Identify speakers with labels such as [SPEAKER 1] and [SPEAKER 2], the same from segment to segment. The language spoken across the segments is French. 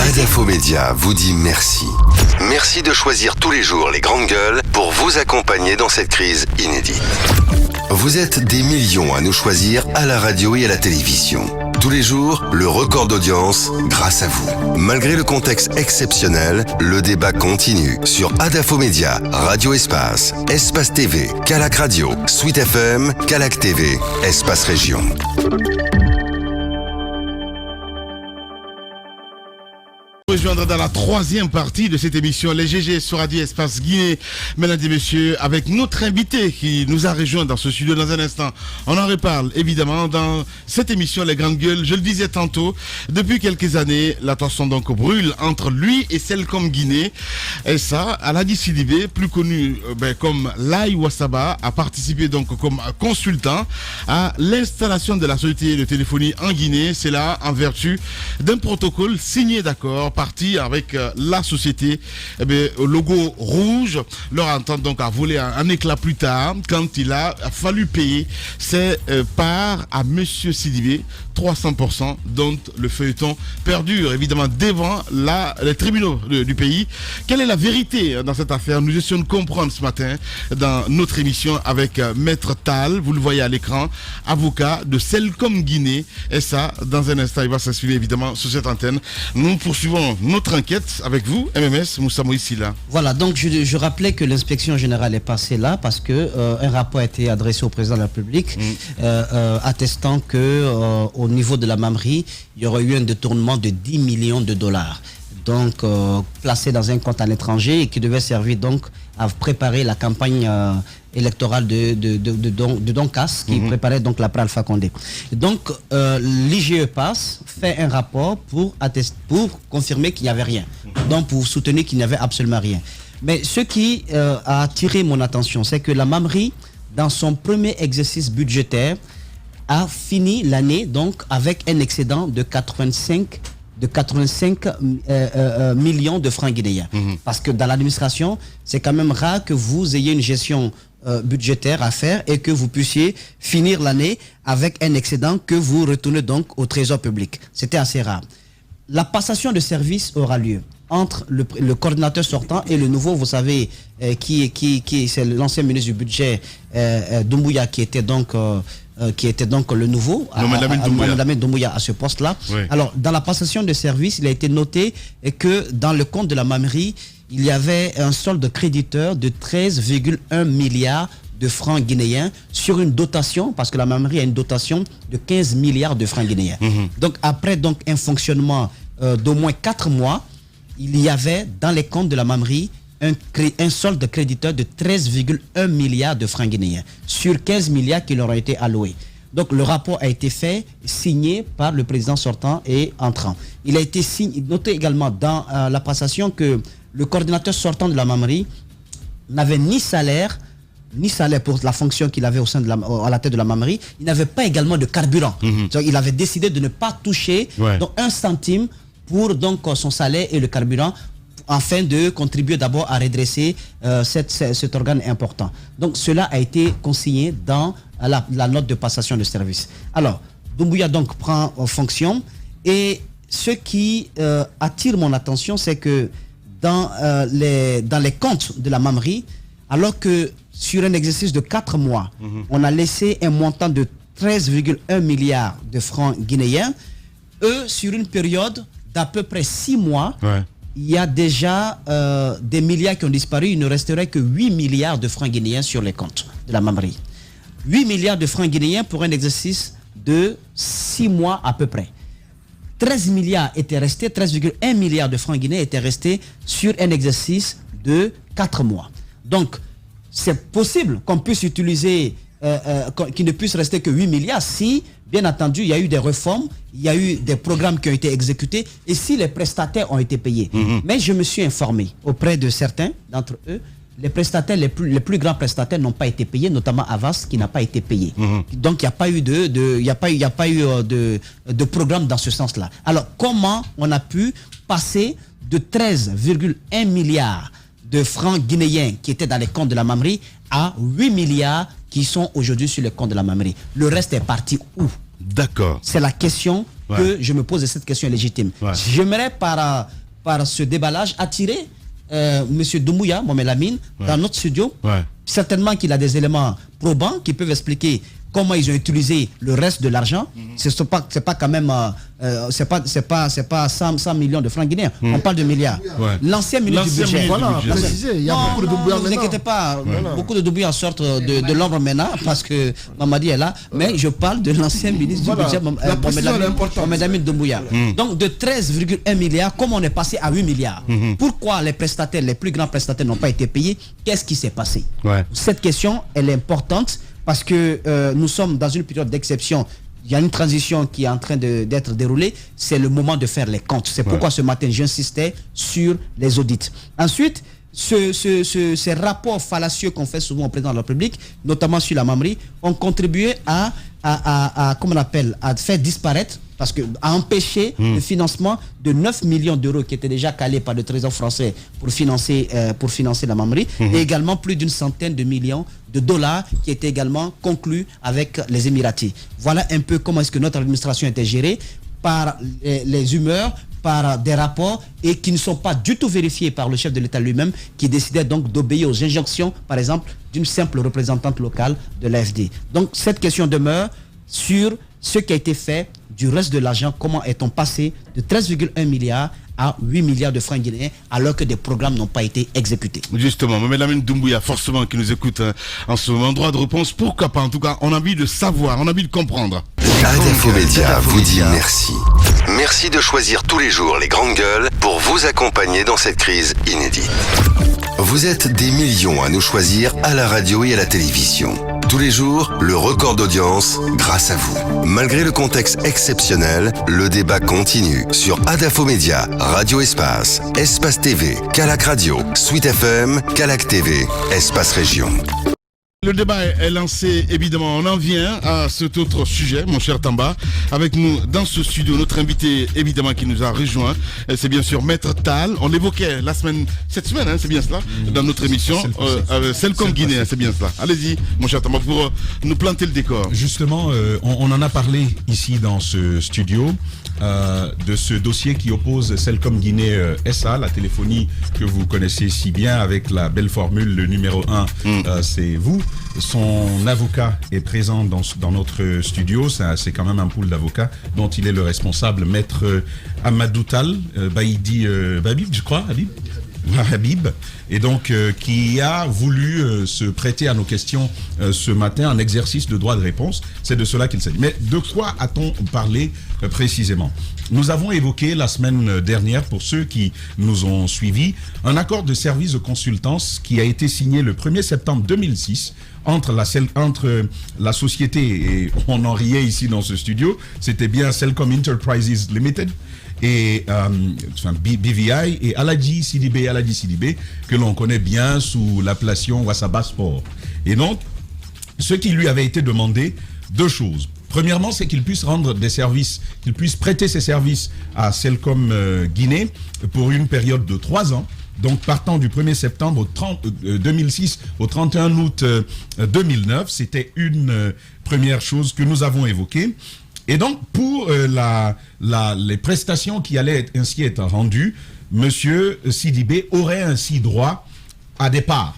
[SPEAKER 1] Adafo Média vous dit merci. Merci de choisir tous les jours les grandes gueules pour vous accompagner dans cette crise inédite. Vous êtes des millions à nous choisir à la radio et à la télévision. Tous les jours, le record d'audience grâce à vous. Malgré le contexte exceptionnel, le débat continue sur Adafo Média, Radio Espace, Espace TV, Calac Radio, Suite FM, Calac TV, Espace Région.
[SPEAKER 2] Rejoindre dans la troisième partie de cette émission, les GG sur Radio Espace Guinée. Mesdames et messieurs, avec notre invité qui nous a rejoint dans ce studio dans un instant. On en reparle évidemment dans cette émission Les Grandes Gueules. Je le disais tantôt, depuis quelques années, la tension donc brûle entre lui et Selcom Guinée. Et ça, Aladi Sidibé, plus connu comme Lai Wassaba, a participé donc comme consultant à l'installation de la société de téléphonie en Guinée. C'est là en vertu d'un protocole signé d'accord parti avec la société, au logo rouge. Leur entente donc a volé un éclat plus tard quand il a fallu payer ses parts à Monsieur Sidibé, 300%, dont le feuilleton perdure évidemment devant les tribunaux du pays. Quelle est la vérité dans cette affaire? Nous essayons de comprendre ce matin dans notre émission avec Maître Tal, vous le voyez à l'écran, avocat de Selcom Guinée. Et ça, dans un instant, il va s'inspirer évidemment sur cette antenne. Nous poursuivons notre enquête avec vous, MMS Moussa Moïse là.
[SPEAKER 3] Voilà, donc je rappelais que l'inspection générale est passée là parce que un rapport a été adressé au président de la République attestant que au niveau de la Mamri, il y aurait eu un détournement de 10 millions de dollars. Donc placé dans un compte à l'étranger et qui devait servir donc à préparer la campagne électorale de Doncas, qui préparait donc l'après Alpha Condé. Donc l'IGE passe, fait un rapport pour confirmer qu'il n'y avait rien, donc pour soutenir qu'il n'y avait absolument rien. Mais ce qui a attiré mon attention, c'est que la Mamri, dans son premier exercice budgétaire, a fini l'année donc avec un excédent de 85 millions de francs guinéens. Parce que dans l'administration, c'est quand même rare que vous ayez une gestion budgétaire à faire et que vous puissiez finir l'année avec un excédent que vous retournez donc au trésor public. C'était assez rare. La passation de service aura lieu entre le coordinateur sortant et le nouveau, vous savez, c'est l'ancien ministre du budget, Doumbouya, qui était donc le nouveau, Mohamed Doumbouya à ce poste-là. Oui. Alors, dans la passation de service, il a été noté que dans le compte de la Mamri, il y avait un solde créditeur de 13,1 milliards de francs guinéens sur une dotation, parce que la Mamri a une dotation de 15 milliards de francs guinéens. Donc, après un fonctionnement d'au moins 4 mois, il y avait dans les comptes de la Mamri un solde créditeur de 13,1 milliards de francs guinéens sur 15 milliards qui leur ont été alloués. Donc le rapport a été fait, signé par le président sortant et entrant. Il a été noté également dans la passation que le coordinateur sortant de la Mamri n'avait ni salaire pour la fonction qu'il avait à la tête de la Mamri. Il n'avait pas également de carburant. Donc, il avait décidé de ne pas toucher donc, 1 centime pour donc, son salaire et le carburant, afin de contribuer d'abord à redresser cet organe important. Donc cela a été consigné dans la note de passation de service. Alors, Doumbouya donc prend fonction et ce qui attire mon attention, c'est que dans les comptes de la Mamri, alors que sur un exercice de 4 mois, on a laissé un montant de 13,1 milliards de francs guinéens, sur une période d'à peu près 6 mois, il y a déjà des milliards qui ont disparu. Il ne resterait que 8 milliards de francs guinéens sur les comptes de la Mamri. 8 milliards de francs guinéens pour un exercice de 6 mois à peu près. 13 milliards étaient restés, 13,1 milliards de francs guinéens étaient restés sur un exercice de 4 mois. Donc, c'est possible qu'on puisse utiliser, qu'il ne puisse rester que 8 milliards si, bien entendu, il y a eu des réformes, il y a eu des programmes qui ont été exécutés et si les prestataires ont été payés. Mais je me suis informé auprès de certains d'entre eux, les prestataires, les plus grands prestataires n'ont pas été payés, notamment Avas qui n'a pas été payé. Donc il n'y a pas eu de programme dans ce sens-là. Alors comment on a pu passer de 13,1 milliards de francs guinéens qui étaient dans les comptes de la Mamri à 8 milliards qui sont aujourd'hui sur les comptes de la Mamri? Le reste est parti où?
[SPEAKER 2] D'accord.
[SPEAKER 3] C'est la question que je me pose cette question légitime. J'aimerais par ce déballage attirer M. Doumbouya, Mohamed Lamine, dans notre studio. Certainement qu'il a des éléments probants qui peuvent expliquer comment ils ont utilisé le reste de l'argent. C'est pas quand même c'est pas 100 millions de francs guinéens. On parle de milliards. L'ancien ministre du budget.
[SPEAKER 4] Voilà, il y a beaucoup de Doumbouya
[SPEAKER 3] maintenant. Ne vous inquiétez pas, beaucoup de Doumbouya sortent de l'ombre maintenant parce que Mamadi est là. Mais je parle de l'ancien ministre du budget, Mohamed Lamine Doumbouya. Donc de 13,1 milliards, comme on est passé à 8 milliards. Pourquoi les prestataires, les plus grands prestataires n'ont pas été payés? Qu'est-ce qui s'est passé? Cette question, elle est importante parce que nous sommes dans une période d'exception. Il y a une transition qui est en train d'être déroulée. C'est le moment de faire les comptes. C'est pourquoi ce matin, j'insistais sur les audits. Ensuite, ces rapports fallacieux qu'on fait souvent au président de la République, notamment sur la Mamri, ont contribué à comment on appelle, à faire disparaître, parce que à empêcher le financement de 9 millions d'euros qui étaient déjà calés par le Trésor français pour financer la Mamri, et également plus d'une centaine de millions de dollars qui étaient également conclus avec les Émiratis. Voilà un peu comment est-ce que notre administration était gérée par les humeurs, par des rapports et qui ne sont pas du tout vérifiés par le chef de l'État lui-même, qui décidait donc d'obéir aux injonctions, par exemple, d'une simple représentante locale de l'AFD. Donc cette question demeure sur ce qui a été fait du reste de l'argent. Comment est-on passé de 13,1 milliards à 8 milliards de francs guinéens alors que des programmes n'ont pas été exécutés?
[SPEAKER 2] Justement, Mohamed Lamine Doumbouya, forcément, qui nous écoute en ce moment, droit de réponse, pourquoi pas? En tout cas, on a envie de savoir, on a envie de comprendre.
[SPEAKER 1] Adafo Média vous dit merci. Merci de choisir tous les jours les grandes gueules pour vous accompagner dans cette crise inédite. Vous êtes des millions à nous choisir à la radio et à la télévision. Tous les jours, le record d'audience grâce à vous. Malgré le contexte exceptionnel, le débat continue sur Adafo Média, Radio Espace, Espace TV, Calac Radio, Sweet FM, Calac TV, Espace Région.
[SPEAKER 2] Le débat est lancé, évidemment. On en vient à cet autre sujet, mon cher Tamba. Avec nous dans ce studio, notre invité, évidemment, qui nous a rejoint, c'est bien sûr Maître Tal. On l'évoquait cette semaine, c'est bien cela, dans notre émission, Selcom Guinée, c'est bien cela. Allez-y, mon cher Tamba, pour nous planter le décor.
[SPEAKER 5] Justement, on en a parlé ici dans ce studio, de ce dossier qui oppose Selcom Guinée SA, la téléphonie que vous connaissez si bien avec la belle formule, le numéro 1, c'est vous. Son avocat est présent dans notre studio, c'est quand même un pool d'avocats dont il est le responsable, Maître Amadou Tal, Baïdi Babib, je crois, Habib, et donc qui a voulu se prêter à nos questions ce matin en exercice de droit de réponse. C'est de cela qu'il s'agit. Mais de quoi a-t-on parlé précisément? Nous avons évoqué la semaine dernière, pour ceux qui nous ont suivis, un accord de service de consultance qui a été signé le 1er septembre 2006 entre la société, et on en riait ici dans ce studio, c'était bien Selcom Enterprises Limited, et BVI et Aladji Sidibé, que l'on connaît bien sous l'appellation Wasaba Sport. Et donc, ce qui lui avait été demandé, deux choses. Premièrement, c'est qu'il puisse rendre des services, qu'il puisse prêter ses services à Selcom Guinée pour une période de 3 ans. Donc, partant du 1er septembre 2006 au 31 août 2009, c'était une première chose que nous avons évoquée. Et donc, pour les prestations qui allaient ainsi être rendues, Monsieur Sidibé aurait ainsi droit à des parts,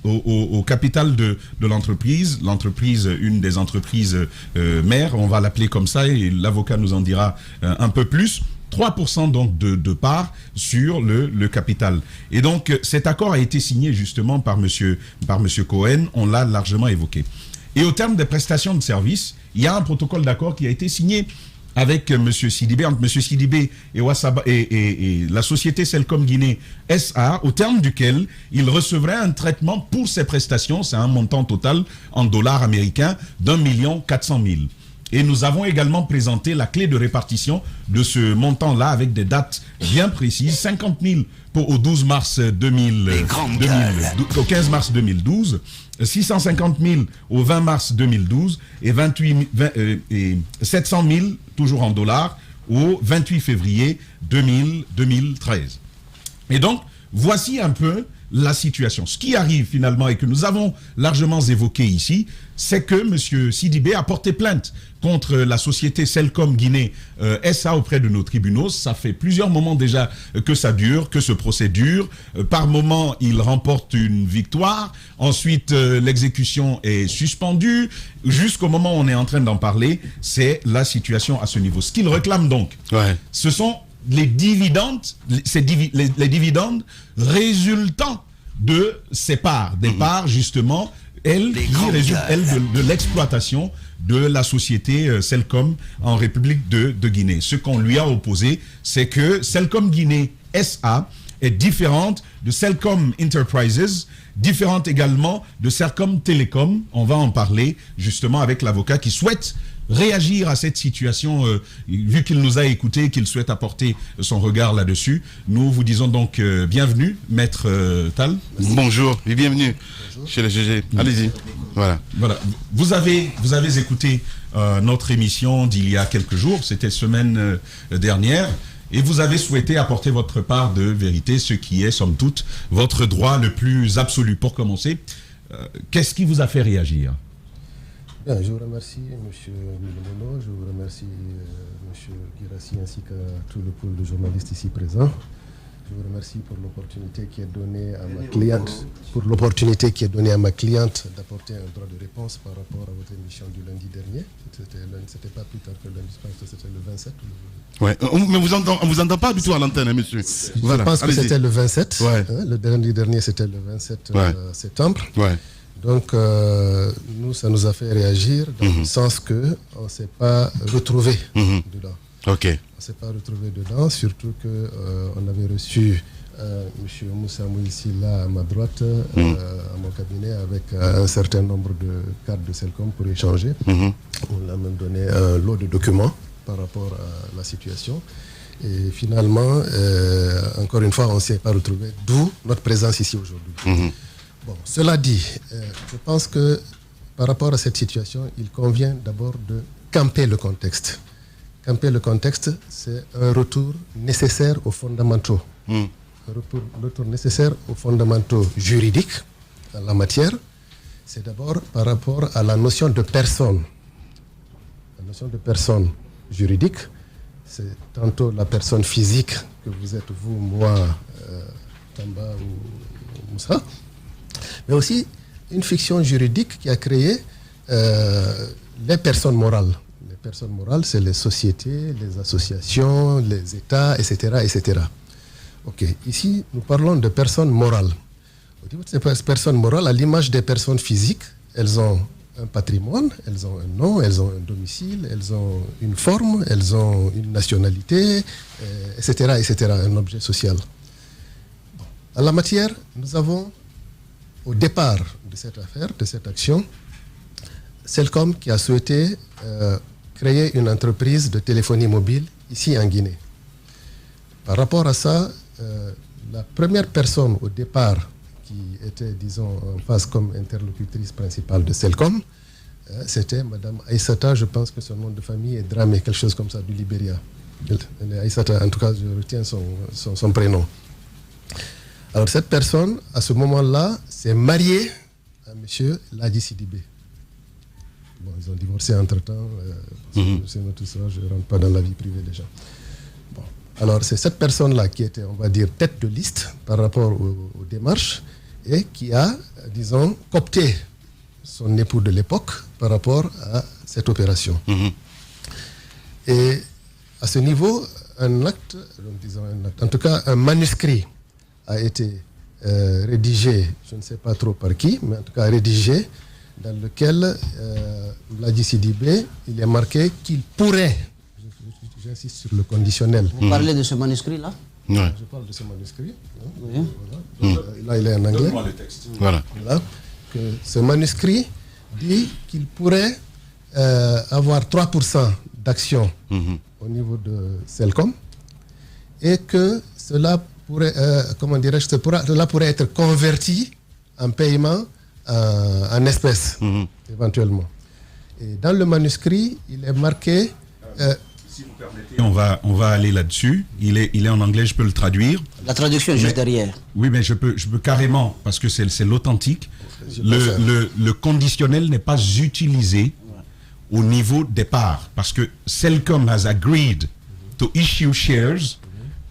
[SPEAKER 5] au capital de l'entreprise. L'entreprise, une des entreprises mères, on va l'appeler comme ça, et l'avocat nous en dira un peu plus. 3% donc de parts sur le capital. Et donc, cet accord a été signé justement par monsieur Cohen, on l'a largement évoqué. Et au terme des prestations de services, il y a un protocole d'accord qui a été signé avec M. Sidibé, entre M. Sidibé et la société Selcom Guinée SA, au terme duquel il recevrait un traitement pour ses prestations, c'est un montant total en dollars américains d'1 400 000. Et nous avons également présenté la clé de répartition de ce montant-là avec des dates bien précises. 50 000 au 12 mars 15 mars 2012, 650 000 au 20 mars 2012 et 700 000 toujours en dollars au 28 février 2013. Et donc, voici un peu la situation. Ce qui arrive finalement et que nous avons largement évoqué ici, c'est que M. Sidibé a porté plainte contre la société Celcom Guinée SA auprès de nos tribunaux. Ça fait plusieurs moments déjà que ça dure, que ce procès dure. Par moment, il remporte une victoire. Ensuite, l'exécution est suspendue. Jusqu'au moment où on est en train d'en parler, c'est la situation à ce niveau. Ce qu'il réclame donc, ce sont les dividendes, les dividendes résultant de ces parts, des parts justement, elles qui résultent de l'exploitation de la société Celcom en République de Guinée. Ce qu'on lui a opposé, c'est que Celcom Guinée SA est différente de Celcom Enterprises, différente également de Celcom Telecom. On va en parler justement avec l'avocat qui souhaite réagir à cette situation, vu qu'il nous a écoutés, qu'il souhaite apporter son regard là-dessus. Nous vous disons donc bienvenue, Maître Tal.
[SPEAKER 2] Bonjour et bienvenue chez le GG. Allez-y. Voilà.
[SPEAKER 5] Vous avez écouté notre émission d'il y a quelques jours, c'était semaine dernière, et vous avez souhaité apporter votre part de vérité, ce qui est, somme toute, votre droit le plus absolu. Pour commencer, qu'est-ce qui vous a fait réagir ?
[SPEAKER 4] Bien, je vous remercie, M. Milomono, je vous remercie, M. Guirassi, ainsi qu'à tout le pool de journalistes ici présents. Je vous remercie pour l'opportunité qui est donnée à ma cliente, d'apporter un droit de réponse par rapport à votre émission du lundi dernier. C'était pas plus tard que lundi, je pense que c'était le 27.
[SPEAKER 2] Ouais. Mais on vous entend pas du tout à l'antenne, hein, monsieur.
[SPEAKER 4] Voilà. Je pense que c'était le 27.
[SPEAKER 2] Ouais.
[SPEAKER 4] Le lundi dernier, c'était le 27 septembre.
[SPEAKER 2] Ouais.
[SPEAKER 4] Donc, nous, ça nous a fait réagir dans le sens qu'on ne s'est pas retrouvé dedans.
[SPEAKER 2] Ok.
[SPEAKER 4] On ne s'est pas retrouvé dedans, surtout qu'on avait reçu M. Moussa Mouissi là à ma droite, à mon cabinet, avec un certain nombre de cadres de Celcom pour échanger. On a même donné un lot de documents par rapport à la situation. Et finalement, encore une fois, on ne s'est pas retrouvé, d'où notre présence ici aujourd'hui. Bon, cela dit, je pense que par rapport à cette situation, il convient d'abord de camper le contexte. Camper le contexte, c'est un retour nécessaire aux fondamentaux. Un retour nécessaire aux fondamentaux juridiques en la matière. C'est d'abord par rapport à la notion de personne. La notion de personne juridique, c'est tantôt la personne physique que vous êtes, vous, moi, Tamba ou Moussa, mais aussi une fiction juridique qui a créé les personnes morales. Les personnes morales, c'est les sociétés, les associations, les États, etc., etc. Ok, ici, nous parlons de personnes morales. Au niveau de ces personnes morales, à l'image des personnes physiques, elles ont un patrimoine, elles ont un nom, elles ont un domicile, elles ont une forme, elles ont une nationalité, etc., etc., un objet social. En la matière, nous avons au départ de cette affaire, de cette action, Celcom qui a souhaité créer une entreprise de téléphonie mobile ici en Guinée. Par rapport à ça, la première personne au départ qui était, disons, en face comme interlocutrice principale de Celcom, c'était Mme Aïssata, je pense que son nom de famille est Dramé, quelque chose comme ça, du Libéria. Elle est Aïssata, en tout cas, je retiens son prénom. Alors cette personne, à ce moment-là, s'est mariée à M. Ladji Sidibé. Bon, ils ont divorcé entre-temps, c'est notre histoire, je ne rentre pas dans la vie privée des gens. Bon. Alors c'est cette personne-là qui était, on va dire, tête de liste par rapport aux démarches et qui a, disons, coopté son époux de l'époque par rapport à cette opération. Et à ce niveau, un acte, donc disons un acte, en tout cas un manuscrit a été rédigé, je ne sais pas trop par qui, mais en tout cas rédigé, dans lequel Ladji Sidibé, il est marqué qu'il pourrait, j'insiste sur le conditionnel.
[SPEAKER 3] Vous parlez de ce manuscrit-là?
[SPEAKER 2] Ouais.
[SPEAKER 4] Je parle de ce manuscrit.
[SPEAKER 3] Oui.
[SPEAKER 4] Voilà. Là, il est en anglais.
[SPEAKER 5] Donne-moi le texte.
[SPEAKER 2] Voilà.
[SPEAKER 4] Là, que ce manuscrit dit qu'il pourrait avoir 3% d'actions au niveau de Celcom et que cela pourrait, comment dirais-je, cela pourrait être converti en paiement en espèces, éventuellement. Et dans le manuscrit, il est marqué...
[SPEAKER 5] Si vous permettez, on va aller là-dessus. Il est en anglais, je peux le traduire.
[SPEAKER 3] La traduction est juste derrière.
[SPEAKER 5] Oui, mais je peux carrément, parce que c'est l'authentique. Le conditionnel n'est pas utilisé au niveau départ, parce que Celcom has agreed to issue shares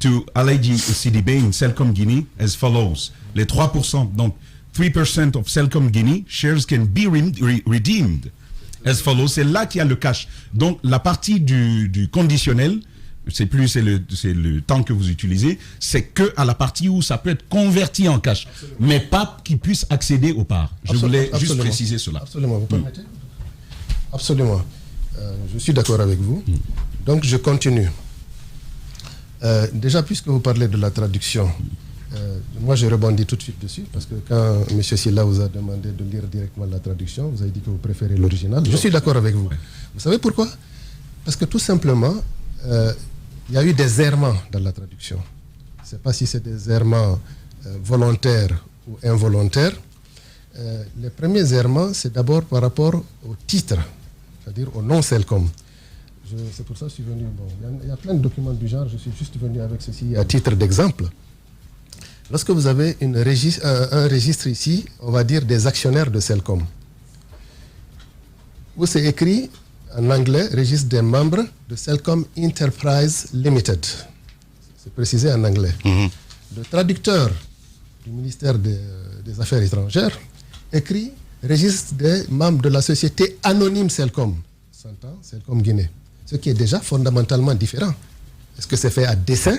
[SPEAKER 5] to Alaji Sidibe in Celcom Guinea as follows. Les 3%, donc 3% of Celcom Guinea shares can be redeemed as follows. C'est là qu'il y a le cash. Donc la partie du conditionnel, c'est le temps que vous utilisez, c'est que à la partie où ça peut être converti en cash, mais pas qu'il puisse accéder aux parts. Je voulais juste préciser cela.
[SPEAKER 4] Absolument, vous permettez? Absolument. Je suis d'accord avec vous. Donc je continue. Déjà, puisque vous parlez de la traduction, moi je rebondis tout de suite dessus, parce que quand M. Silla vous a demandé de lire directement la traduction, vous avez dit que vous préférez l'original. Je suis d'accord avec vous. Vous savez pourquoi? Parce que tout simplement, il y a eu des errements dans la traduction. Je ne sais pas si c'est des errements volontaires ou involontaires. Les premiers errements, c'est d'abord par rapport au titre, c'est-à-dire au nom Celcom. C'est pour ça que je suis venu. Bon, il y a plein de documents du genre, je suis juste venu avec ceci à titre d'exemple. Lorsque vous avez un registre ici, on va dire des actionnaires de Celcom, où c'est écrit en anglais, registre des membres de Celcom Enterprise Limited. C'est précisé en anglais. Le traducteur du ministère des Affaires étrangères écrit registre des membres de la société anonyme Celcom, s'entend, Celcom Guinée. Ce qui est déjà fondamentalement différent. Est-ce que c'est fait à dessein?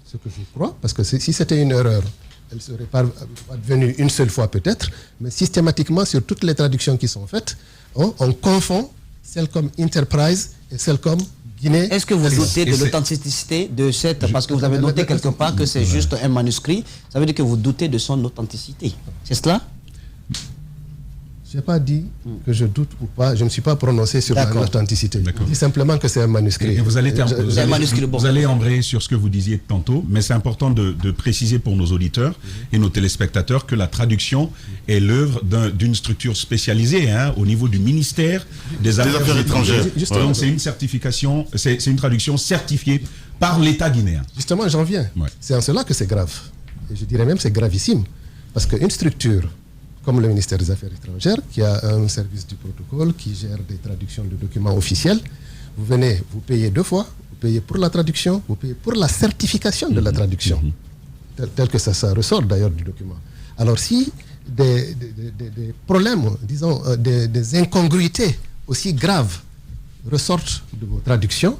[SPEAKER 4] Ce que je crois, parce que si c'était une erreur, elle ne serait pas advenue une seule fois peut-être, mais systématiquement sur toutes les traductions qui sont faites, on confond Celcom Enterprise et Celcom Guinée.
[SPEAKER 3] Est-ce que vous doutez de l'authenticité de cette... Parce que vous avez noté quelque part que c'est juste un manuscrit. Ça veut dire que vous doutez de son authenticité. C'est cela?
[SPEAKER 4] Je n'ai pas dit que je doute ou pas. Je ne me suis pas prononcé sur l'authenticité. Je dis simplement que c'est un manuscrit.
[SPEAKER 5] Et vous allez embrayer sur ce que vous disiez tantôt, mais c'est important de préciser pour nos auditeurs et nos téléspectateurs que la traduction est l'œuvre d'une structure spécialisée au niveau du ministère des Affaires étrangères. Donc c'est une certification, c'est une traduction certifiée par l'État guinéen.
[SPEAKER 4] Justement, j'en viens. Ouais. C'est en cela que c'est grave. Et je dirais même c'est gravissime. Parce qu'une structure comme le ministère des Affaires étrangères, qui a un service du protocole, qui gère des traductions de documents officiels, vous venez, vous payez deux fois, vous payez pour la traduction, vous payez pour la certification de la traduction, tel que ça ressort d'ailleurs du document. Alors si des problèmes, disons, des incongruités aussi graves ressortent de vos traductions,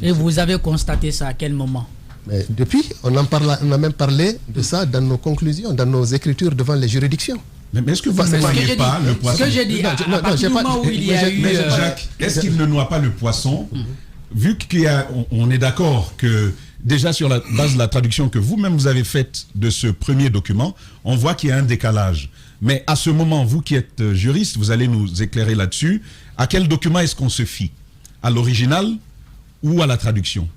[SPEAKER 6] et vous avez constaté ça à quel moment?
[SPEAKER 4] Mais depuis, on a même parlé de ça dans nos conclusions, dans nos écritures devant les jurisdictions.
[SPEAKER 5] Mais est-ce que vous ne noyez pas le poisson?
[SPEAKER 6] Ce que j'ai dit, à partir du moment où il y a eu...
[SPEAKER 5] Jacques, est-ce qu'il ne noie pas le poisson? Vu qu'on est d'accord que, déjà sur la base de la traduction que vous-même vous avez faite de ce premier document, on voit qu'il y a un décalage. Mais à ce moment, vous qui êtes juriste, vous allez nous éclairer là-dessus. À quel document est-ce qu'on se fie? À l'original ou à la traduction?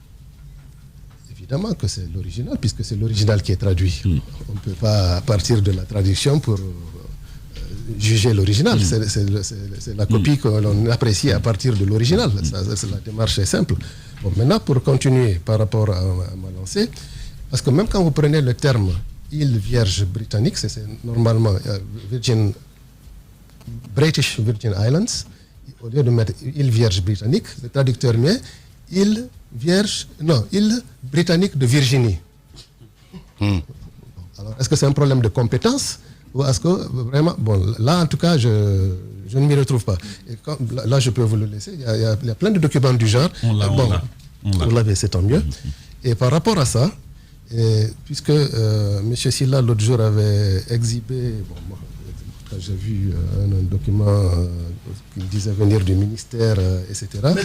[SPEAKER 4] Évidemment que c'est l'original, puisque c'est l'original qui est traduit. On ne peut pas partir de la traduction pour juger l'original. C'est la copie que l'on apprécie à partir de l'original. La démarche est simple. Bon, maintenant, pour continuer par rapport à ma lancée, parce que même quand vous prenez le terme île vierge britannique, c'est normalement British Virgin Islands, au lieu de mettre île vierge britannique, le traducteur met île britannique de Virginie. Alors, est-ce que c'est un problème de compétence ou est-ce que vraiment... Bon, là, en tout cas, je ne m'y retrouve pas. Et là, je peux vous le laisser. Il y a plein de documents du genre. Vous l'avez, c'est tant mieux. Et par rapport à ça, puisque M. Silla, l'autre jour, avait exhibé... j'ai vu un document qui disait venir du ministère, etc.
[SPEAKER 7] Mais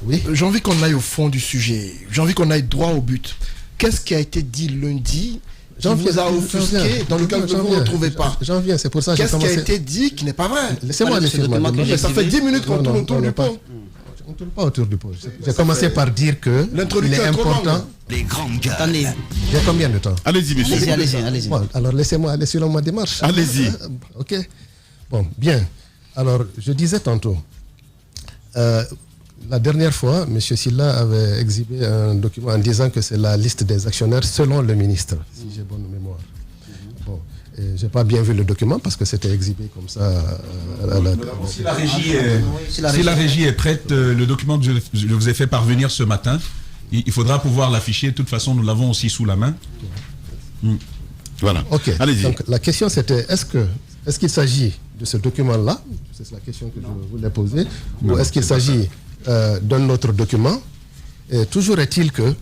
[SPEAKER 7] oui. J'ai envie qu'on aille au fond du sujet. J'ai envie qu'on aille droit au but. Qu'est-ce qui a été dit lundi qui vous a offusqué, dans lequel vous ne vous retrouvez pas?
[SPEAKER 4] J'en viens, c'est pour ça que
[SPEAKER 7] qu'est-ce qui a été dit qui n'est pas vrai?
[SPEAKER 4] Laissez-moi aller sur ma démarche.
[SPEAKER 7] Ça fait 10 minutes qu'on tourne autour du pot.
[SPEAKER 4] On ne tourne pas autour du pot. J'ai commencé par dire que il est important...
[SPEAKER 8] Les grandes gueules.
[SPEAKER 3] Attendez.
[SPEAKER 4] J'ai combien de temps?
[SPEAKER 2] Allez-y, monsieur.
[SPEAKER 3] Allez-y.
[SPEAKER 4] Bon, alors laissez-moi aller sur ma démarche.
[SPEAKER 2] Allez-y.
[SPEAKER 4] Ok. Bon, bien. Alors, je disais tantôt, La dernière fois, M. Silla avait exhibé un document en disant que c'est la liste des actionnaires selon le ministre, si j'ai bonne mémoire. Bon, je n'ai pas bien vu le document parce que c'était exhibé comme ça.
[SPEAKER 5] Si la régie est prête, le document que je vous ai fait parvenir ce matin, il faudra pouvoir l'afficher. De toute façon, nous l'avons aussi sous la main.
[SPEAKER 2] Voilà.
[SPEAKER 4] Ok.
[SPEAKER 2] Allez-y.
[SPEAKER 4] Donc la question c'était est-ce qu'il s'agit de ce document-là? C'est la question que je voulais poser. Ou est-ce qu'il s'agit d'un autre document? Et toujours est-il que,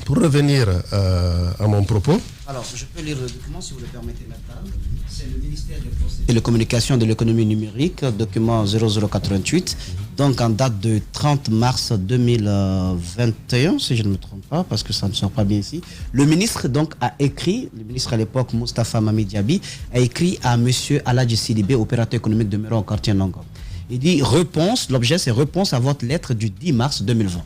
[SPEAKER 4] pour revenir à mon propos...
[SPEAKER 3] Alors, je peux lire le document si vous le permettez, maintenant. C'est le ministère des Postes et Télécommunications de l'économie numérique, document 0088, donc en date de 30 mars 2021, si je ne me trompe pas, parce que ça ne sort pas bien ici. Le ministre donc a écrit, le ministre à l'époque, Moustapha Mamid Diaby, a écrit à M. Aladji Sidibé, opérateur économique demeurant au quartier Nangom. Il dit l'objet c'est réponse à votre lettre du 10 mars 2020.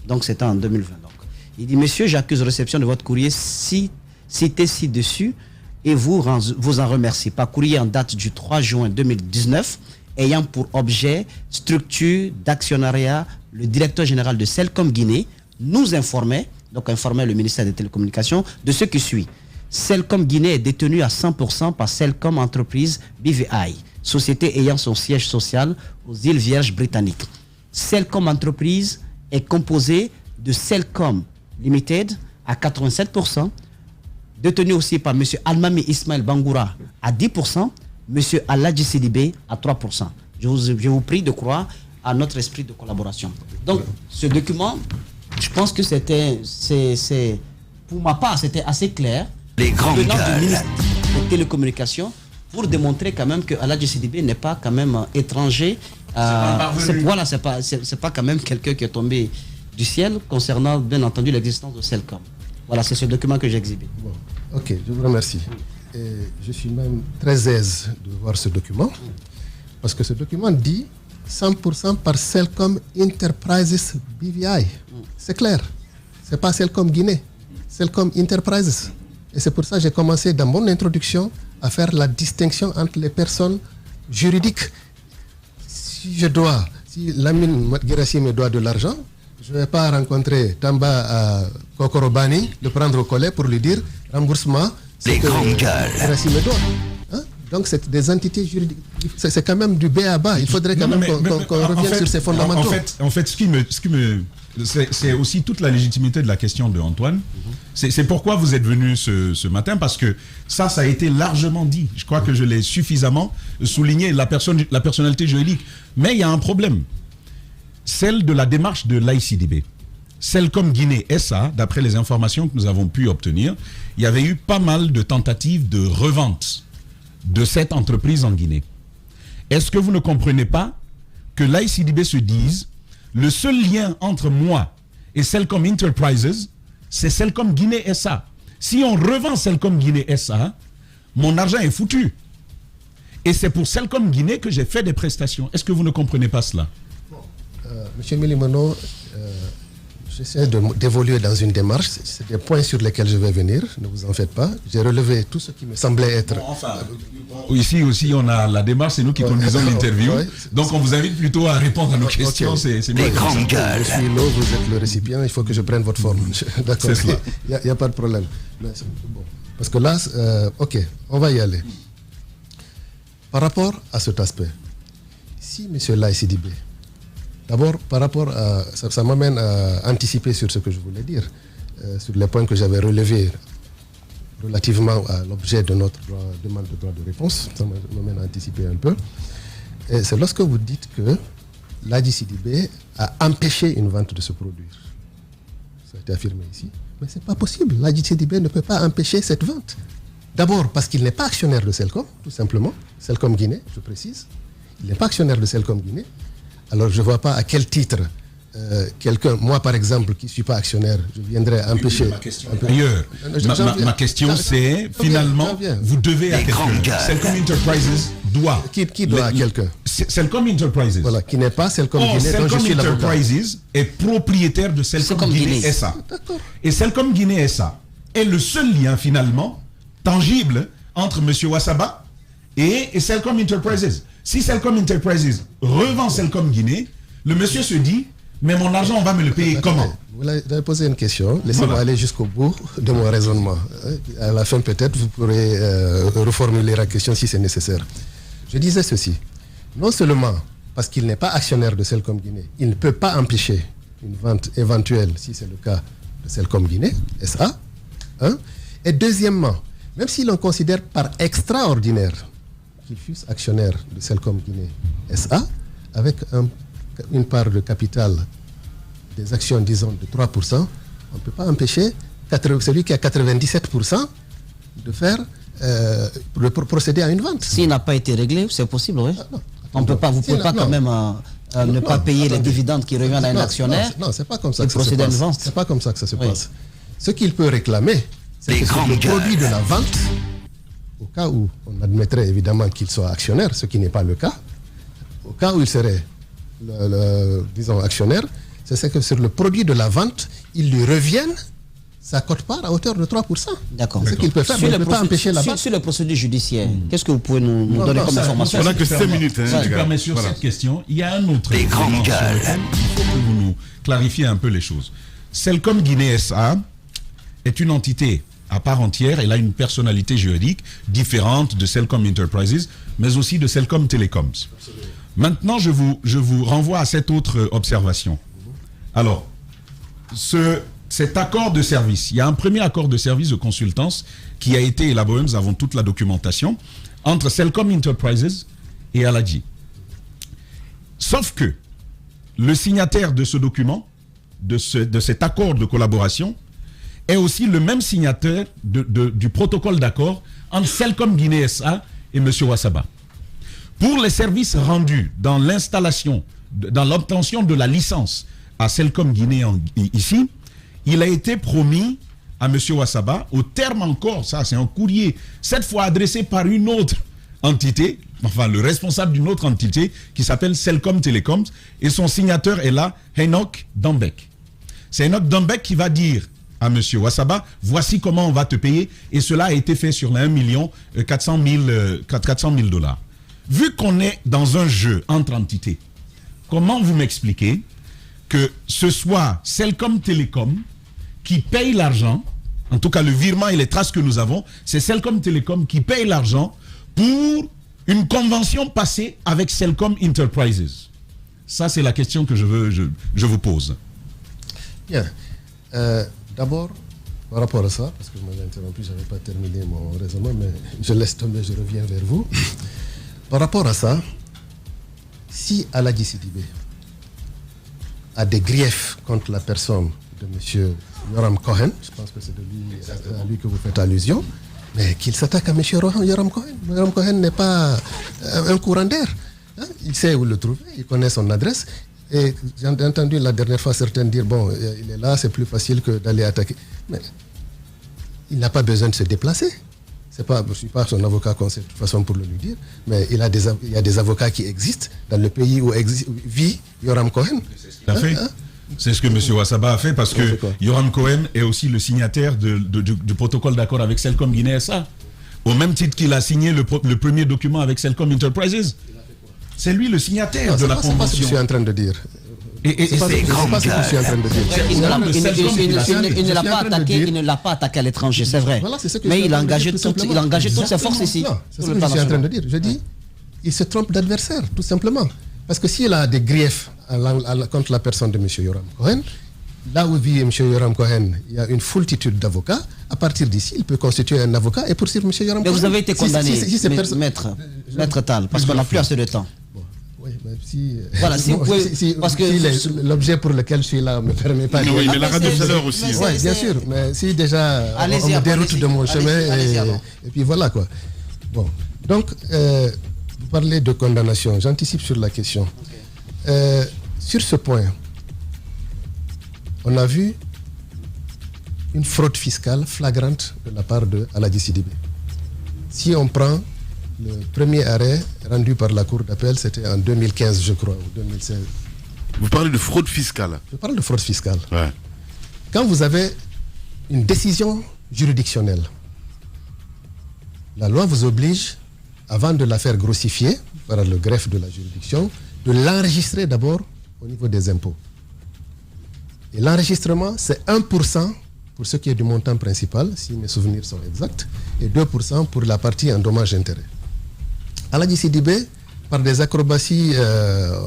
[SPEAKER 3] Donc c'était en 2020. Donc. Il dit, monsieur, j'accuse réception de votre courrier cité ci-dessus et vous en remercie. Par courrier en date du 3 juin 2019, ayant pour objet structure d'actionnariat, le directeur général de Celcom Guinée nous informait, donc informait le ministère des Télécommunications, de ce qui suit. Celcom Guinée est détenu à 100% par Celcom Entreprise BVI, société ayant son siège social aux îles Vierges britanniques. Celcom Entreprise est composée de Celcom Limited à 87%, détenu aussi par M. Almami Ismaël Bangoura à 10%, M. Aladji Sidibé à 3%. Je vous prie de croire à notre esprit de collaboration. Donc, ce document, je pense que pour ma part, c'était assez clair.
[SPEAKER 1] Les grandes
[SPEAKER 3] venant du
[SPEAKER 1] gueules.
[SPEAKER 3] ministre des Télécommunications, pour démontrer quand même que Aladji Sidibé n'est pas quand même étranger. C'est pas quand même quelqu'un qui est tombé du ciel concernant, bien entendu, l'existence de Celcom. Voilà, c'est ce document que j'ai exhibé.
[SPEAKER 4] Bon, ok, je vous remercie. Et je suis même très aise de voir ce document, parce que ce document dit 100% par Celcom Enterprises BVI. C'est clair. C'est pas Celcom Guinée, Celcom Enterprises. Et c'est pour ça que j'ai commencé dans mon introduction à faire la distinction entre les personnes juridiques. Si Lamine Guirassy me doit de l'argent, je ne vais pas rencontrer Tamba à Kokorobani, le prendre au collet pour lui dire remboursement.
[SPEAKER 1] Les grandes gueules.
[SPEAKER 4] Guirassy me doit. Hein? Donc c'est des entités juridiques. C'est quand même du B à bas. Il faudrait quand même qu'on revienne sur ces fondamentaux.
[SPEAKER 5] En fait, c'est aussi toute la légitimité de la question de Antoine. C'est pourquoi vous êtes venu ce matin, parce que ça a été largement dit. Je crois que je l'ai suffisamment souligné, la personnalité juridique. Mais il y a un problème. Celle de la démarche de l'AICDB. Celcom Guinée SA, d'après les informations que nous avons pu obtenir, il y avait eu pas mal de tentatives de revente de cette entreprise en Guinée. Est-ce que vous ne comprenez pas que l'AICDB se dise le seul lien entre moi et Celcom Enterprises, c'est Celcom Guinée SA. Si on revend Celcom Guinée SA, mon argent est foutu. Et c'est pour Celcom Guinée que j'ai fait des prestations. Est-ce que vous ne comprenez pas cela?
[SPEAKER 4] Monsieur Milimono, j'essaie d'évoluer dans une démarche. C'est des points sur lesquels je vais venir, ne vous en faites pas. J'ai relevé tout ce qui me semblait être...
[SPEAKER 5] Ici aussi, on a la démarche, c'est nous qui conduisons l'interview. Donc on vous invite plutôt à répondre à nos questions.
[SPEAKER 4] Okay.
[SPEAKER 5] C'est les grandes
[SPEAKER 1] gueules.
[SPEAKER 4] Je suis l'eau, vous êtes le récipient, il faut que je prenne votre forme. D'accord, il n'y a pas de problème. Mais bon. Parce que là, ok, on va y aller. Par rapport à cet aspect, si M. l'AICDB, d'abord, par rapport à... Ça m'amène à anticiper sur ce que je voulais dire, sur les points que j'avais relevés relativement à l'objet de notre demande de droit de réponse. Ça m'amène à anticiper un peu. Et c'est lorsque vous dites que l'AICDB a empêché une vente de ce produit. Ça a été affirmé ici. Mais ce n'est pas possible. L'AICDB ne peut pas empêcher cette vente. D'abord parce qu'il n'est pas actionnaire de Celcom, tout simplement. Celcom Guinée, je précise. Il n'est pas actionnaire de Celcom Guinée. Alors je ne vois pas à quel titre quelqu'un, moi par exemple, qui ne suis pas actionnaire, je viendrais empêcher...
[SPEAKER 5] Ma question est ailleurs. Ma question c'est, finalement, vous devez à quelqu'un. Celcom Enterprises doit...
[SPEAKER 4] Qui doit à quelqu'un?
[SPEAKER 5] Celcom Enterprises.
[SPEAKER 4] Voilà, qui n'est pas Celcom Guinée, dont je suis l'avocat.
[SPEAKER 5] Celcom Enterprises est propriétaire de Celcom Guinée SA. Et Celcom Guinée SA est le seul lien, finalement, tangible entre M. Wassaba et Celcom Enterprises. Si Celcom Enterprises revend Celcom Guinée, Le monsieur se dit, mais mon argent, on va me le payer comment?
[SPEAKER 4] Vous avez posé une question, laissez-moi aller jusqu'au bout de mon raisonnement. À la fin, peut-être, vous pourrez reformuler la question si c'est nécessaire. Je disais ceci, non seulement parce qu'il n'est pas actionnaire de Celcom Guinée, il ne peut pas empêcher une vente éventuelle, si c'est le cas de Celcom Guinée, SA, et deuxièmement, même si l'on considère par extraordinaire qu'il fût actionnaire de Celcom Guinée SA, avec une part de capital des actions, disons, de 3%, on ne peut pas empêcher celui qui a 97% de faire, de procéder à une vente.
[SPEAKER 3] S'il n'a pas été réglé, c'est possible, oui. Vous ne pouvez pas quand même ne pas payer les dividendes qui reviennent à un actionnaire.
[SPEAKER 4] Non, c'est pas comme ça que ça se
[SPEAKER 3] procéder à une
[SPEAKER 4] passe.
[SPEAKER 3] vente.
[SPEAKER 4] C'est pas comme ça que ça se passe. Ce qu'il peut réclamer, c'est que sur le produit de la vente, au cas où on admettrait évidemment qu'il soit actionnaire, ce qui n'est pas le cas, au cas où il serait, disons, actionnaire, c'est que sur le produit de la vente, il lui revienne sa quote-part à hauteur de 3%.
[SPEAKER 3] D'accord.
[SPEAKER 4] C'est ce qu'il peut faire, mais il ne peut pas empêcher la vente.
[SPEAKER 3] Sur les procédures judiciaires, qu'est-ce que vous pouvez nous donner comme information?
[SPEAKER 2] On n'a que 5 minutes.
[SPEAKER 5] Si tu permets sur cette question, il y a un autre élément. Il faut que vous nous clarifiez un peu les choses. Celcom Guinée SA est une entité à part entière. Elle a une personnalité juridique différente de Celcom Enterprises, mais aussi de Celcom Telecoms. Maintenant, je vous renvoie à cette autre observation. Alors, cet accord de service, il y a un premier accord de service de consultance qui a été élaboré, nous avons toute la documentation, entre Celcom Enterprises et Aladji. Sauf que le signataire de ce document, de cet accord de collaboration, est aussi le même signataire du protocole d'accord entre Celcom Guinée SA et M. Wassaba. Pour les services rendus dans l'installation, dans l'obtention de la licence à Celcom Guinée ici, il a été promis à M. Wassaba, au terme encore, ça c'est un courrier, cette fois adressé par une autre entité, enfin le responsable d'une autre entité qui s'appelle Celcom Telecoms, et son signateur est là, Enoch Dambek. C'est Enoch Dambek qui va dire à M. Wassaba, voici comment on va te payer, et cela a été fait sur les 1 400 000 $. Vu qu'on est dans un jeu entre entités, comment vous m'expliquez que ce soit Celcom Telecom qui paye l'argent, en tout cas le virement et les traces que nous avons, c'est Celcom Telecom qui paye l'argent pour une convention passée avec Celcom Enterprises? Ça, c'est la question que je vous pose.
[SPEAKER 4] Bien. D'abord, par rapport à ça, parce que vous m'avez interrompu, je n'avais pas terminé mon raisonnement, mais je laisse tomber, je reviens vers vous. Par rapport à ça, si Aladji Sidibé a des griefs contre la personne de M. Yoram Cohen, je pense que c'est à lui que vous faites allusion, mais qu'il s'attaque à M. Yoram Cohen. Yoram Cohen n'est pas un courant d'air. Hein? Il sait où le trouver, il connaît son adresse. Et j'ai entendu la dernière fois certains dire, bon, il est là, c'est plus facile que d'aller attaquer. Mais il n'a pas besoin de se déplacer. Je ne suis pas son avocat de toute façon pour le lui dire, mais il y a des avocats qui existent dans le pays où vit Yoram Cohen.
[SPEAKER 5] C'est ce que M. Wassaba a fait, parce que Yoram Cohen est aussi le signataire du protocole d'accord avec Celcom Guinée SA. Au même titre qu'il a signé le premier document avec Celcom Enterprises. C'est lui le signataire de la convention. C'est pas ce que je suis
[SPEAKER 4] en train de dire.
[SPEAKER 5] C'est pas ce que je suis en train de dire.
[SPEAKER 3] Il ne l'a pas attaqué à l'étranger, c'est vrai.
[SPEAKER 4] Voilà,
[SPEAKER 3] mais il a engagé toutes ses forces ici.
[SPEAKER 4] C'est ce que je suis en train de dire. Je dis, il se trompe d'adversaire, tout simplement. Parce que s'il a des griefs contre la personne de M. Yoram Cohen, là où vit M. Yoram Cohen, il y a une foultitude d'avocats. À partir d'ici, il peut constituer un avocat et poursuivre M. Yoram Cohen.
[SPEAKER 3] Mais vous avez été condamné, maître Tal, parce qu'on n'a plus assez de temps.
[SPEAKER 4] Oui, mais si,
[SPEAKER 3] voilà, parce que
[SPEAKER 4] l'objet pour lequel je suis là ne me permet pas de...
[SPEAKER 2] Oui, mais la radio chaleur aussi.
[SPEAKER 4] Oui, bien sûr, mais si déjà on me déroute de mon chemin, et puis voilà quoi. Bon, donc, vous parlez de condamnation, j'anticipe sur la question. Sur ce point, on a vu une fraude fiscale flagrante de la part de Aladji Sidibé. Si on prend le premier arrêt rendu par la Cour d'appel, c'était en 2015, je crois, ou 2016.
[SPEAKER 2] Vous parlez de fraude fiscale?
[SPEAKER 4] Je parle de fraude fiscale.
[SPEAKER 2] Ouais.
[SPEAKER 4] Quand vous avez une décision juridictionnelle, la loi vous oblige, avant de la faire grossifier par le greffe de la juridiction, de l'enregistrer d'abord au niveau des impôts. Et l'enregistrement, c'est 1% pour ce qui est du montant principal, si mes souvenirs sont exacts, et 2% pour la partie en dommages-intérêts. Aladji Sidibé, par des acrobaties,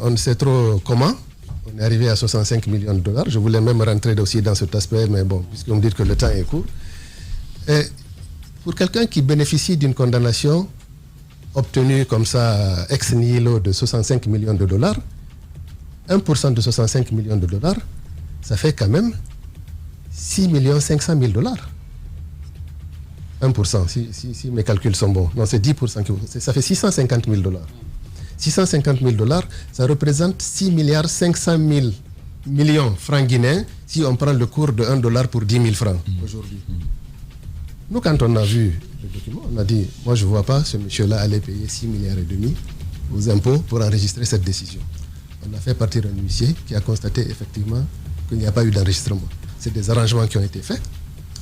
[SPEAKER 4] on ne sait trop comment, on est arrivé à 65 millions de dollars. Je voulais même rentrer aussi dans cet aspect, mais bon, puisqu'on me dit que le temps est court. Et pour quelqu'un qui bénéficie d'une condamnation obtenue comme ça, ex nihilo, de 65 millions de dollars, 1% de 65 millions de dollars, ça fait quand même 6 500 000 dollars. 1%, si mes calculs sont bons. Non, c'est 10%. Ça fait 650 000 dollars. 650 000 dollars, ça représente 6 500 000 millions francs guinéens si on prend le cours de 1 dollar pour 10 000 francs aujourd'hui. Nous, quand on a vu le document, on a dit, moi je ne vois pas ce monsieur-là aller payer 6 milliards et demi aux impôts pour enregistrer cette décision. On a fait partir un huissier qui a constaté effectivement qu'il n'y a pas eu d'enregistrement. C'est des arrangements qui ont été faits.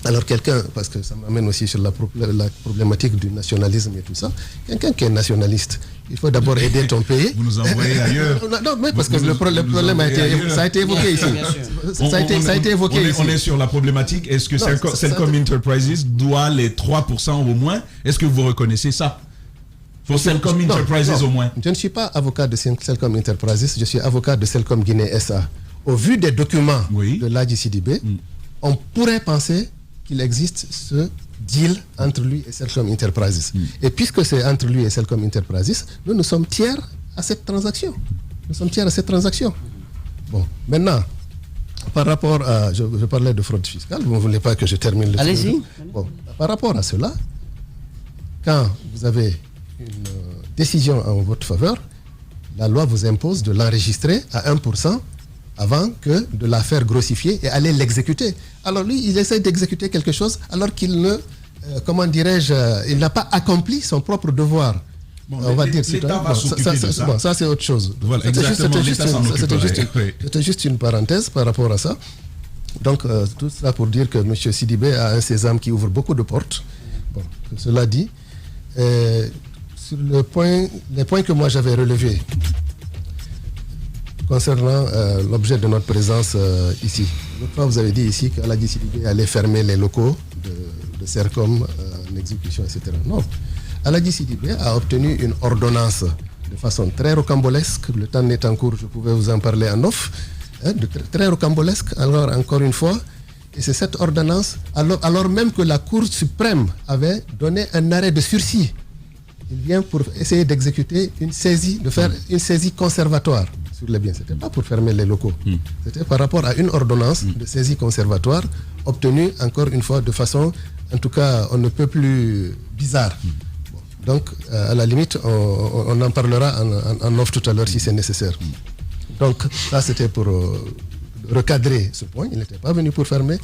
[SPEAKER 4] Alors quelqu'un, parce que ça m'amène aussi sur la problématique du nationalisme et tout ça, quelqu'un qui est nationaliste, il faut d'abord aider ton pays.
[SPEAKER 5] Vous nous envoyez ailleurs.
[SPEAKER 4] Non, mais parce que le problème ça a été évoqué ici. Ça a été évoqué ici.
[SPEAKER 5] On est sur la problématique. Est-ce que Celcom Enterprises doit les 3% au moins? Est-ce que vous reconnaissez ça? Pour Celcom Enterprises au moins.
[SPEAKER 4] Je ne suis pas avocat de Celcom Enterprises, je suis avocat de Celcom Guinée SA. Au vu des documents de l'Aladji Sidibé, on pourrait penser qu'il existe ce deal entre lui et Celcom Enterprises. Et puisque c'est entre lui et Celcom Enterprises, nous sommes tiers à cette transaction. Bon, maintenant, par rapport à... Je parlais de fraude fiscale, vous ne voulez pas que je termine le...
[SPEAKER 3] Allez-y.
[SPEAKER 4] Bon, par rapport à cela, quand vous avez une décision en votre faveur, la loi vous impose de l'enregistrer à 1% avant que de la faire grossifier et aller l'exécuter. Alors lui, il essaie d'exécuter quelque chose alors qu'il ne, il n'a pas accompli son propre devoir.
[SPEAKER 5] Bon,
[SPEAKER 4] on va dire
[SPEAKER 5] l'État va s'occuper de ça.
[SPEAKER 4] Bon, ça c'est autre chose.
[SPEAKER 5] Voilà,
[SPEAKER 4] C'était juste une parenthèse par rapport à ça. Donc tout cela pour dire que M. Sidibé a un sésame qui ouvre beaucoup de portes. Bon, cela dit, sur les points que moi j'avais relevés concernant l'objet de notre présence ici. L'autre fois, vous avez dit ici qu'Aladji Sidibé allait fermer les locaux de Celcom en exécution, etc. Non. Aladji Sidibé a obtenu une ordonnance de façon très rocambolesque. Le temps n'est en cours, je pouvais vous en parler en off. Très rocambolesque, alors encore une fois. Et c'est cette ordonnance, alors même que la Cour suprême avait donné un arrêt de sursis. Il vient pour essayer d'exécuter une saisie, de faire une saisie conservatoire sur les biens. Ce n'était pas pour fermer les locaux. C'était par rapport à une ordonnance de saisie conservatoire obtenue, encore une fois, de façon, en tout cas, on ne peut plus bizarre. Bon. Donc, à la limite, on en parlera en off tout à l'heure si c'est nécessaire. Donc, ça, c'était pour recadrer ce point. Il n'était pas venu pour fermer.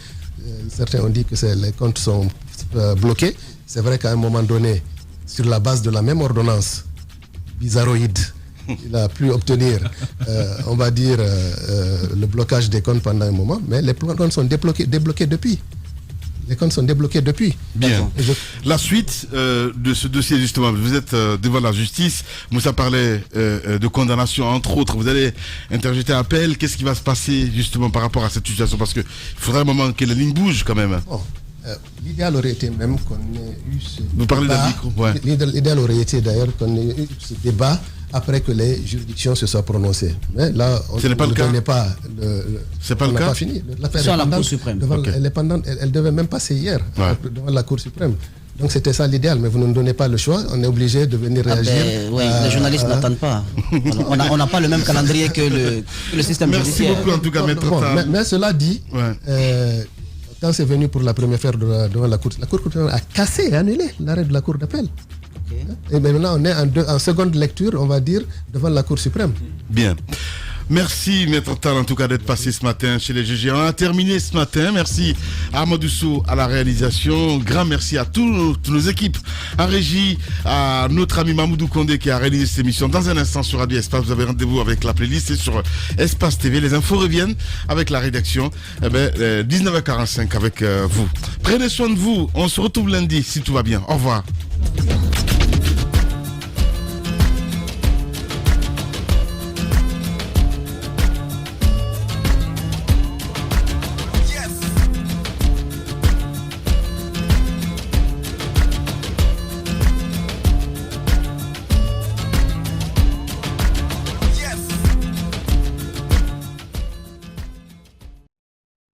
[SPEAKER 4] Certains ont dit que les comptes sont bloqués. C'est vrai qu'à un moment donné, sur la base de la même ordonnance bizarroïde, il a pu obtenir, on va dire, le blocage des comptes pendant un moment, mais les comptes sont débloqués depuis. Les comptes sont débloqués depuis.
[SPEAKER 2] Bien. La suite de ce dossier, justement, vous êtes devant la justice. Moussa parlait de condamnation, entre autres. Vous allez interjeter appel. Qu'est-ce qui va se passer, justement, par rapport à cette situation? Parce qu'il faudrait un moment que la ligne bouge, quand même.
[SPEAKER 4] Oh. L'idéal aurait été même qu'on ait eu ce débat.
[SPEAKER 2] Vous parlez d'un micro, ouais.
[SPEAKER 4] L'idéal aurait été d'ailleurs qu'on ait eu ce débat après que les juridictions se soient prononcées. Mais là, on
[SPEAKER 2] ce n'est pas le cas.
[SPEAKER 4] C'est pas le cas. Pas fini.
[SPEAKER 3] L'affaire est la Cour suprême.
[SPEAKER 4] Elle devait même passer hier devant la Cour suprême. Donc c'était ça l'idéal, mais vous ne nous donnez pas le choix. On est obligé de venir réagir.
[SPEAKER 3] Oui, les journalistes n'attendent pas. On n'a pas le même calendrier que le système judiciaire.
[SPEAKER 2] Merci beaucoup en tout cas, Maître.
[SPEAKER 4] Mais cela dit, quand c'est venu pour la première fois devant la Cour suprême a cassé et annulé l'arrêt de la Cour d'appel. Et maintenant, on est en seconde lecture, on va dire, devant la Cour suprême.
[SPEAKER 2] Bien. Merci, Maître Tal, en tout cas, d'être passé ce matin chez les GG. On a terminé ce matin. Merci à Amadou Sow à la réalisation. Grand merci à toutes nos équipes. En régie, à notre ami Mamoudou Kondé qui a réalisé cette émission. Dans un instant sur Radio Espace, vous avez rendez-vous avec la playlist et sur Espace TV. Les infos reviennent avec la rédaction. 19h45 avec vous. Prenez soin de vous. On se retrouve lundi si tout va bien. Au revoir.